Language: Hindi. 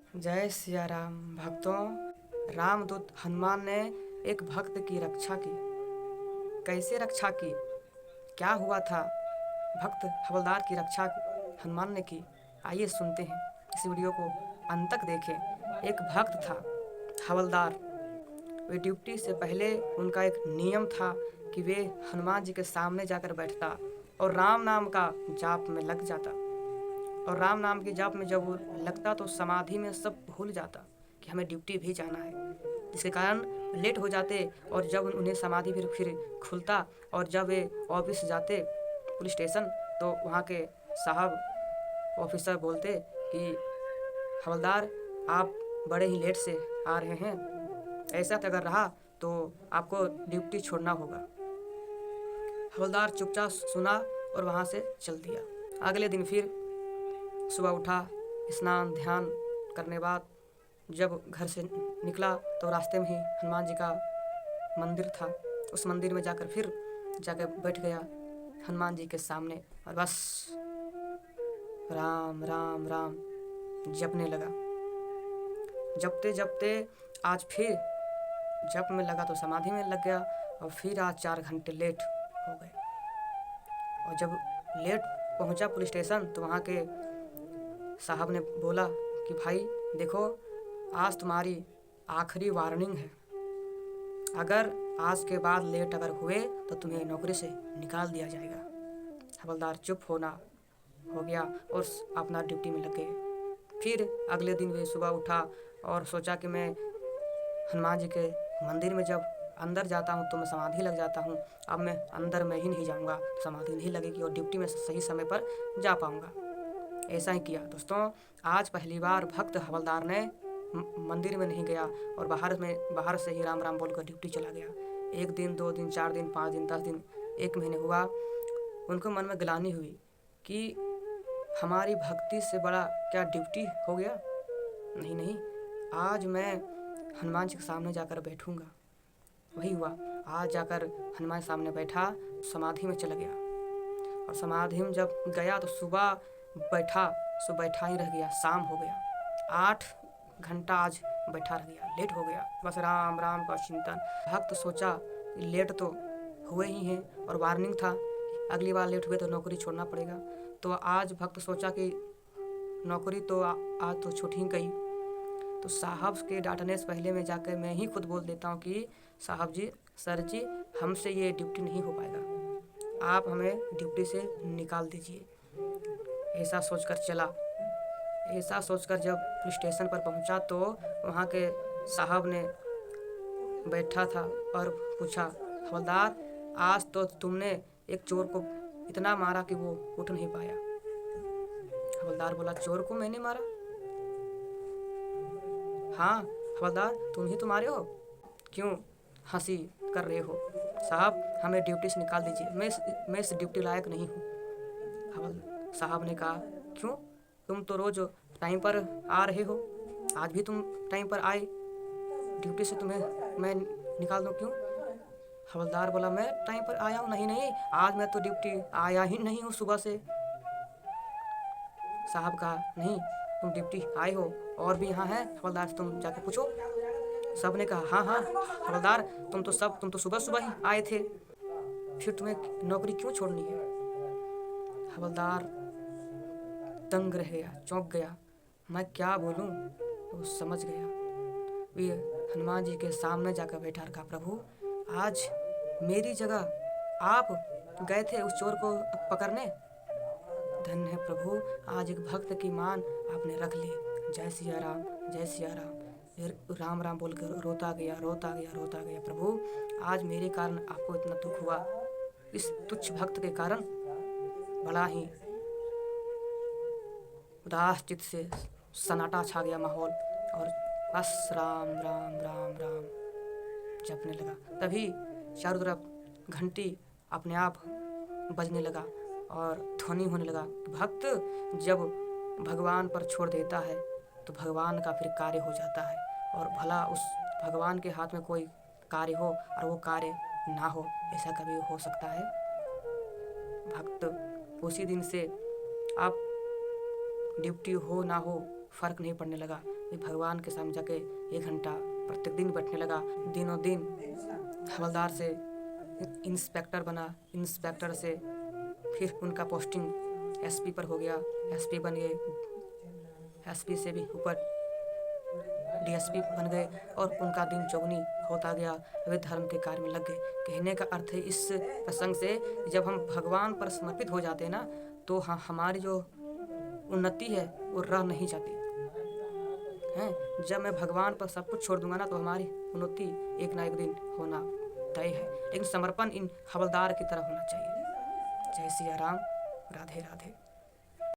जय सिया राम। भक्तों, रामदूत हनुमान ने एक भक्त की रक्षा की। कैसे रक्षा की, क्या हुआ था? भक्त हवलदार की रक्षा हनुमान ने की। आइए सुनते हैं, इस वीडियो को अंत तक देखें। एक भक्त था हवलदार। वे ड्यूटी से पहले उनका एक नियम था कि वे हनुमान जी के सामने जाकर बैठता और राम नाम का जाप में लग जाता। और राम नाम के जाप में जब वो लगता तो समाधि में सब भूल जाता कि हमें ड्यूटी भी जाना है, जिसके कारण लेट हो जाते। और जब उन्हें समाधि फिर खुलता और जब वे ऑफिस जाते पुलिस स्टेशन, तो वहाँ के साहब ऑफिसर बोलते कि हवलदार, आप बड़े ही लेट से आ रहे हैं, ऐसा अगर रहा तो आपको ड्यूटी छोड़ना होगा। हवलदार चुपचाप सुना और वहाँ से चल दिया। अगले दिन फिर सुबह उठा, स्नान ध्यान करने बाद जब घर से निकला तो रास्ते में ही हनुमान जी का मंदिर था। उस मंदिर में जाकर बैठ गया हनुमान जी के सामने और बस राम राम राम जपने लगा। जपते जपते आज फिर जप में लगा तो समाधि में लग गया और फिर आज 4 घंटे लेट हो गए। और जब लेट पहुंचा पुलिस स्टेशन तो वहाँ के साहब ने बोला कि भाई देखो, आज तुम्हारी आखिरी वार्निंग है। अगर आज के बाद लेट अगर हुए तो तुम्हें नौकरी से निकाल दिया जाएगा। हवलदार चुप होना हो गया और अपना ड्यूटी में लग गए। फिर अगले दिन वे सुबह उठा और सोचा कि मैं हनुमान जी के मंदिर में जब अंदर जाता हूँ तो मैं समाधि लग जाता हूँ। अब मैं अंदर में ही नहीं जाऊँगा, समाधि नहीं लगेगी और ड्यूटी में सही समय पर जा पाऊँगा। ऐसा ही किया दोस्तों। आज पहली बार भक्त हवलदार ने मंदिर में नहीं गया और बाहर से ही राम राम बोलकर ड्यूटी चला गया। 1 दिन 2 दिन 4 दिन 5 दिन 10 दिन 1 महीने हुआ। उनको मन में ग्लानि हुई कि हमारी भक्ति से बड़ा क्या ड्यूटी हो गया। नहीं नहीं, आज मैं हनुमान जी के सामने जाकर बैठूंगा। वही हुआ, आज जाकर हनुमान सामने बैठा, समाधि में चला गया। और समाधि में जब गया तो सुबह बैठा ही रह गया। शाम हो गया, 8 घंटा आज बैठा रह गया, लेट हो गया। बस राम राम का चिंतन। भक्त सोचा लेट तो हुए ही हैं और वार्निंग था अगली बार लेट हुए तो नौकरी छोड़ना पड़ेगा। तो आज भक्त सोचा कि नौकरी तो आज तो छूट ही गई। तो साहब के डांटने से पहले मैं जाकर मैं ही खुद बोल देता हूँ कि साहब जी, सर जी, हमसे ये ड्यूटी नहीं हो पाएगा, आप हमें ड्यूटी से निकाल दीजिए। ऐसा सोचकर जब पुलिस स्टेशन पर पहुंचा तो वहाँ के साहब ने बैठा था और पूछा, हवलदार, आज तो तुमने एक चोर को इतना मारा कि वो उठ नहीं पाया। हवलदार बोला, चोर को मैंने मारा? हाँ हवलदार, तुम ही तो मारे हो, क्यों हंसी कर रहे हो? साहब, हमें ड्यूटी से निकाल दीजिए, मैं इस ड्यूटी लायक नहीं हूँ। साहब ने कहा, क्यों? तुम तो रोज टाइम पर आ रहे हो, आज भी तुम टाइम पर आए, ड्यूटी से तुम्हें मैं निकाल दूँ क्यों? हवलदार बोला, मैं टाइम पर आया हूँ। नहीं नहीं, आज मैं तो ड्यूटी आया ही नहीं हूँ सुबह से। साहब कहा, नहीं, तुम ड्यूटी आए हो, और भी यहाँ है हवलदार से तुम जाके पूछो। सब ने कहा, हाँ हाँ हवलदार, तुम तो सुबह सुबह ही आए थे, फिर तुम्हें नौकरी क्यों छोड़नी है? हवलदार दंग रह गया, चौंक गया। मैं क्या बोलूं? वो समझ गया। वे हनुमान जी के सामने जाकर बैठा रखा, प्रभु, आज मेरी जगह आप गए थे उस चोर को पकड़ने। धन्य है प्रभु, आज एक भक्त की मान आपने रख ली। जय सिया राम, जय सिया राम। फिर राम राम बोलकर रोता गया। प्रभु, आज मेरे कारण आपको इतना दुख हुआ, इस तुच्छ भक्त के कारण। बड़ा ही उदास चित्त से सन्नाटा छा गया माहौल और बस राम राम राम राम जपने लगा। तभी चारों तरफ घंटी अपने आप बजने लगा और ध्वनि होने लगा। भक्त जब भगवान पर छोड़ देता है तो भगवान का फिर कार्य हो जाता है, और भला उस भगवान के हाथ में कोई कार्य हो और वो कार्य ना हो, ऐसा कभी हो सकता है? भक्त उसी दिन से आप ड्यूटी हो ना हो फर्क नहीं पड़ने लगा। ये भगवान के सामने जाके 1 घंटा प्रत्येक दिन बैठने लगा। दिनों दिन हवलदार से इंस्पेक्टर बना, इंस्पेक्टर से फिर उनका पोस्टिंग एसपी पर हो गया, एसपी बन गए, एसपी से भी ऊपर डीएसपी बन गए और उनका दिन चौगुनी होता गया। वे धर्म के कार्य में लग गए। कहने का अर्थ है इस प्रसंग से, जब हम भगवान पर समर्पित हो जाते हैं ना, तो हमारी जो उन्नति है वो रह नहीं जाती है। जब मैं भगवान पर सब कुछ छोड़ दूंगा ना, तो हमारी उन्नति एक ना एक दिन होना तय है। लेकिन समर्पण इन हवलदार की तरह होना चाहिए। जय सिया राम, राधे राधे।